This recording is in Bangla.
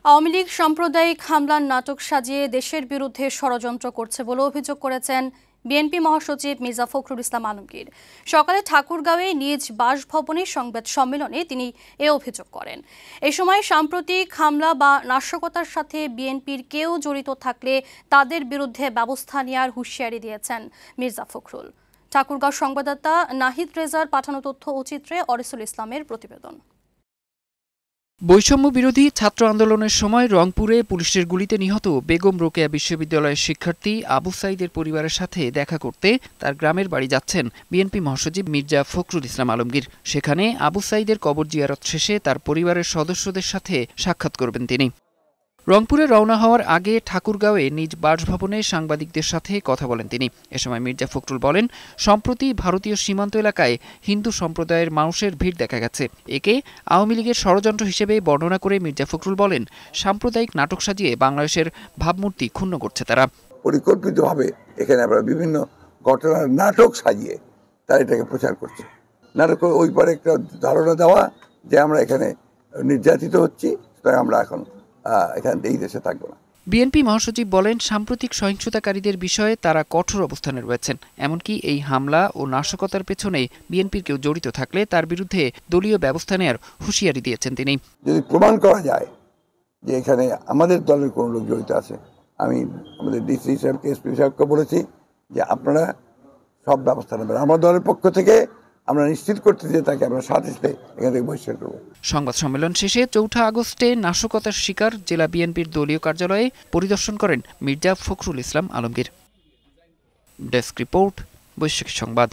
আওয়ামী লীগ সাম্প্রদায়িক হামলার নাটক সাজিয়ে দেশের বিরুদ্ধে ষড়যন্ত্র করছে বলে অভিযোগ করেছেন বিএনপি মহাসচিব মির্জা ফখরুল ইসলাম আলমগীর। সকালে ঠাকুরগাঁওয়ে নিজ বাসভবনে সংবাদ সম্মেলনে তিনি এ অভিযোগ করেন। এ সময় সাম্প্রতিক হামলা বা নাশকতার সাথে বিএনপির কেউ জড়িত থাকলে তাদের বিরুদ্ধে ব্যবস্থা নেওয়ার হুঁশিয়ারি দিয়েছেন মির্জা ফখরুল। ঠাকুরগাঁও সংবাদদাতা নাহিদ রেজার পাঠানো তথ্য ও চিত্রে অরিসুল ইসলামের প্রতিবেদন। বৈষম্য বিরোধী ছাত্র আন্দোলনের সময় রংপুরে পুলিশের গুলিতে নিহত বেগম রোকেয়া বিশ্ববিদ্যালয়ের শিক্ষার্থী আবু সাঈদের পরিবারের সাথে দেখা করতে তার গ্রামের বাড়ি যাচ্ছেন বিএনপি মহাসচিব মির্জা ফখরুল ইসলাম আলমগীর। সেখানে আবু সাঈদের কবর জিয়ারত শেষে তার পরিবারের সদস্যদের সাথে সাক্ষাৎ করবেন তিনি। রংপুরে রওনা হওয়ার আগে ঠাকুরগাঁওয়ে নিজ বাসভবনে সাংবাদিকদের সাথে কথা বলেন তিনি। এ সময় মির্জা ফখরুল বলেন, সম্প্রতি ভারতীয় সীমান্ত এলাকায় হিন্দু সম্প্রদায়ের মানুষের ভিড় দেখা গেছে। একে আওয়ামী লীগের ষড়যন্ত্র হিসেবে বর্ণনা করে মির্জা ফখরুল বলেন, সাম্প্রদায়িক নাটক সাজিয়ে বাংলাদেশের ভাবমূর্তি ক্ষুণ্ণ করছে তারা। পরিকল্পিতভাবে এখানে আমরা বিভিন্ন ঘটনার নাটক সাজিয়ে তারা এটাকে প্রচার করছে। নাটক ওই পরে একটা ধারণা দেওয়া যে আমরা এখানে নির্যাতিত হচ্ছি, তাই আমরা এখন এখানে এই দেশে থাকবো না। বিএনপি মহাসচিব বলেন, সাম্প্রতিক সহিংসতাকারীদের বিষয়ে তারা কঠোর অবস্থানে রয়েছেন। এমনকি এই হামলা ও নাশকতার পেছনে বিএনপির কেউ জড়িত থাকলে তার বিরুদ্ধে দলীয় ব্যবস্থা নেওয়ার হুঁশিয়ারি দিয়েছেন তিনি। যদি প্রমাণ করা যায় যে এখানে আমাদের দলের কোনো লোক জড়িত আছে, আমি আমাদের ডিসি সাহেবকে, এসপি সাহেবকে বলেছি যে আপনারা সব ব্যবস্থা নেবেন। আমার দলের পক্ষ থেকে আমরা নিশ্চিত করতে যে তাকে আমরা সাথে এখান থেকে বহিষ্কার করব। সংবাদ সম্মেলন শেষে ৪ আগস্টে নাশকতার শিকার জেলা বিএনপির দলীয় কার্যালয়ে পরিদর্শন করেন মির্জা ফখরুল ইসলাম আলমগীর। ডেস্ক রিপোর্ট, বৈশ্বিক সংবাদ।